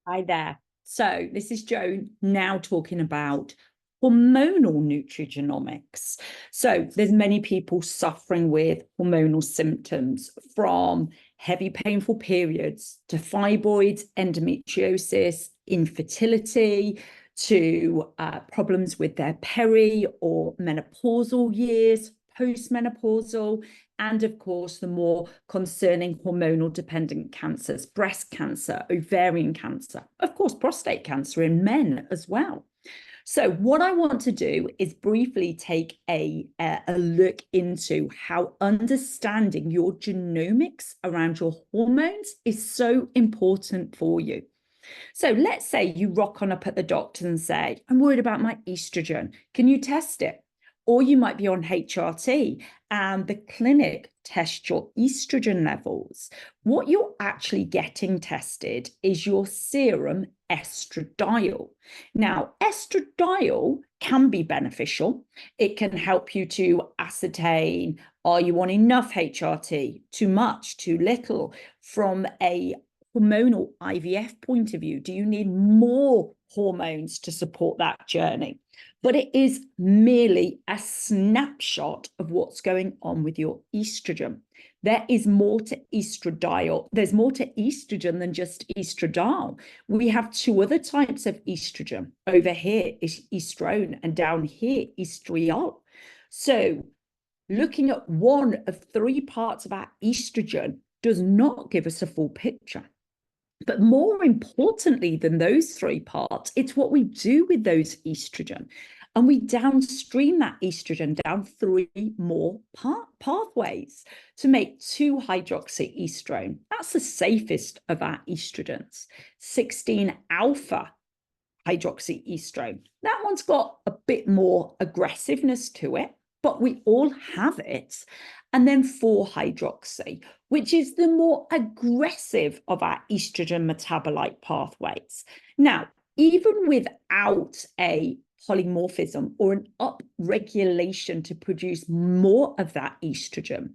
Hi there. So this is Jo now talking about hormonal nutrigenomics. So there's many people suffering with hormonal symptoms, from heavy painful periods to fibroids, endometriosis, infertility, to problems with their peri or menopausal years, postmenopausal, and of course, the more concerning hormonal dependent cancers, breast cancer, ovarian cancer, of course, prostate cancer in men as well. So what I want to do is briefly take a look into how understanding your genomics around your hormones is so important for you. So let's say you rock on up at the doctor and say, I'm worried about my estrogen. Can you test it? Or you might be on HRT and the clinic tests your estrogen levels. What you're actually getting tested is your serum estradiol. Now, estradiol can be beneficial. It can help you to ascertain, are you on enough HRT, too much, too little? From a hormonal IVF point of view, do you need more hormones to support that journey? But it is merely a snapshot of what's going on with your estrogen. There is more to estradiol. There's more to estrogen than just estradiol. We have two other types of estrogen. Over here is estrone, and down here, estriol. So looking at one of three parts of our estrogen does not give us a full picture. But more importantly than those three parts, it's what we do with those estrogen. And we downstream that estrogen down three more pathways to make 2-hydroxyestrone. That's the safest of our estrogens. 16-alpha hydroxyestrone. That one's got a bit more aggressiveness to it, but we all have it. And then 4-hydroxy, which is the more aggressive of our estrogen metabolite pathways. Now, even without a polymorphism or an upregulation to produce more of that estrogen,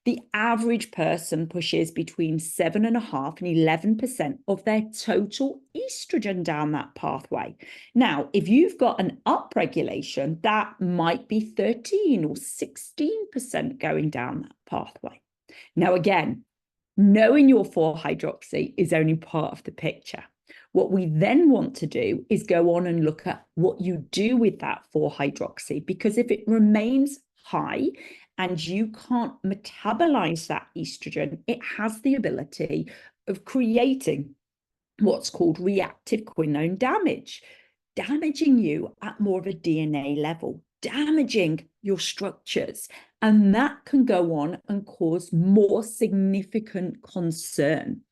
the average person pushes between 7.5% and 11% of their total estrogen down that pathway. Now, if you've got an upregulation, that might be 13 or 16% going down that pathway. Now, again, knowing your 4-hydroxy is only part of the picture. What we then want to do is go on and look at what you do with that 4-hydroxy, because if it remains high and you can't metabolize that estrogen, it has the ability of creating what's called reactive quinone damage, damaging you at more of a DNA level, damaging your structures. And that can go on and cause more significant concern.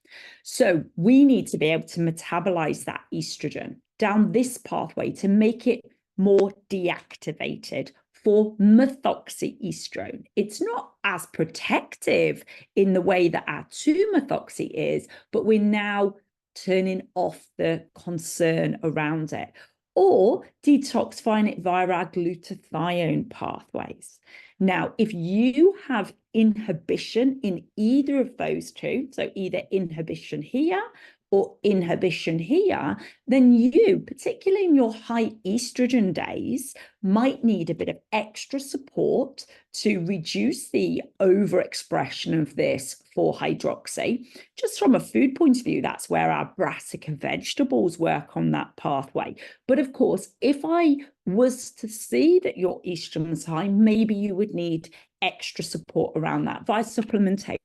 So we need to be able to metabolize that estrogen down this pathway to make it more deactivated for methoxyestrone. It's not as protective in the way that our 2-methoxy is, but we're now turning off the concern around it, or detoxifying it via our glutathione pathways. Now, if you have inhibition in either of those two, so either inhibition here or inhibition here, then you, particularly in your high estrogen days, might need a bit of extra support to reduce the overexpression of this 4-hydroxy. Just from a food point of view, that's where our brassica vegetables work on that pathway. But of course, if I was to see that your estrogen is high, maybe you would need extra support around that via supplementation.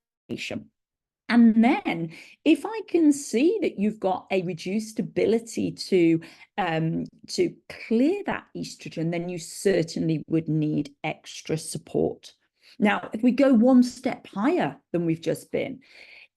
And then if I can see that you've got a reduced ability to clear that estrogen, then you certainly would need extra support. Now, if we go one step higher than we've just been,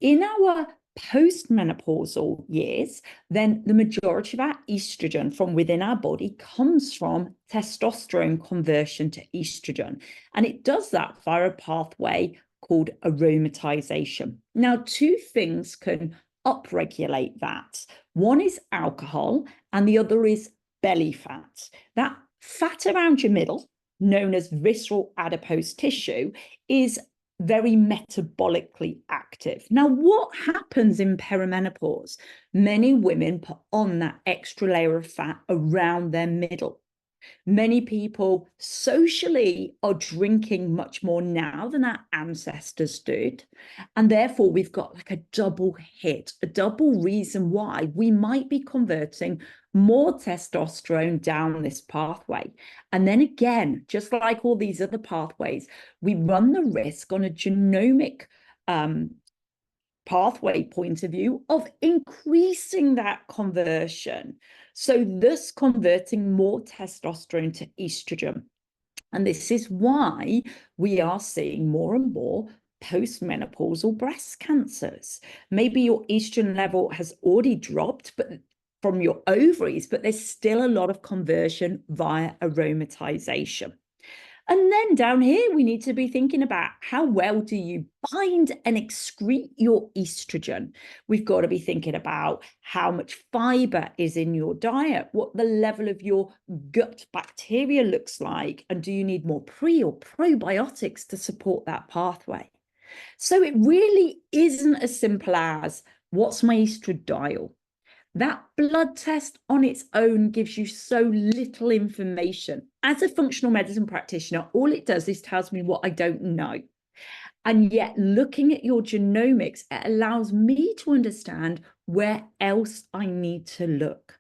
in our postmenopausal years, then the majority of our estrogen from within our body comes from testosterone conversion to estrogen. And it does that via a pathway called aromatization. Now, two things can upregulate that. One is alcohol and the other is belly fat. That fat around your middle, known as visceral adipose tissue, is very metabolically active. Now, what happens in perimenopause? Many women put on that extra layer of fat around their middle. Many people socially are drinking much more now than our ancestors did. And therefore, we've got like a double hit, a double reason why we might be converting more testosterone down this pathway. And then again, just like all these other pathways, we run the risk on a genomic pathway point of view of increasing that conversion. So thus converting more testosterone to estrogen. And this is why we are seeing more and more postmenopausal breast cancers. Maybe your estrogen level has already dropped from your ovaries, but there's still a lot of conversion via aromatization. And then down here, we need to be thinking about how well do you bind and excrete your estrogen. We've got to be thinking about how much fiber is in your diet, what the level of your gut bacteria looks like, and do you need more pre or probiotics to support that pathway? So it really isn't as simple as what's my estradiol? That blood test on its own gives you so little information. As a functional medicine practitioner, all it does is tells me what I don't know. And yet looking at your genomics, it allows me to understand where else I need to look.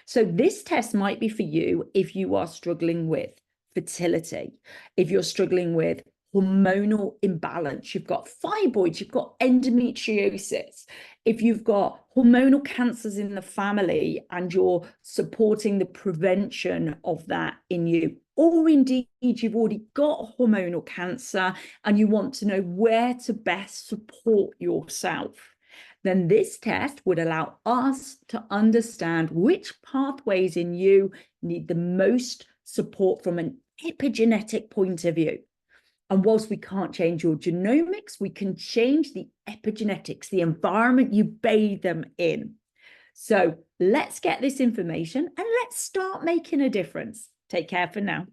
So this test might be for you if you are struggling with fertility, if you're struggling with hormonal imbalance, you've got fibroids, you've got endometriosis, if you've got hormonal cancers in the family and you're supporting the prevention of that in you, or indeed you've already got hormonal cancer and you want to know where to best support yourself, then this test would allow us to understand which pathways in you need the most support from an epigenetic point of view. And whilst we can't change your genomics, we can change the epigenetics, the environment you bathe them in. So let's get this information and let's start making a difference. Take care for now.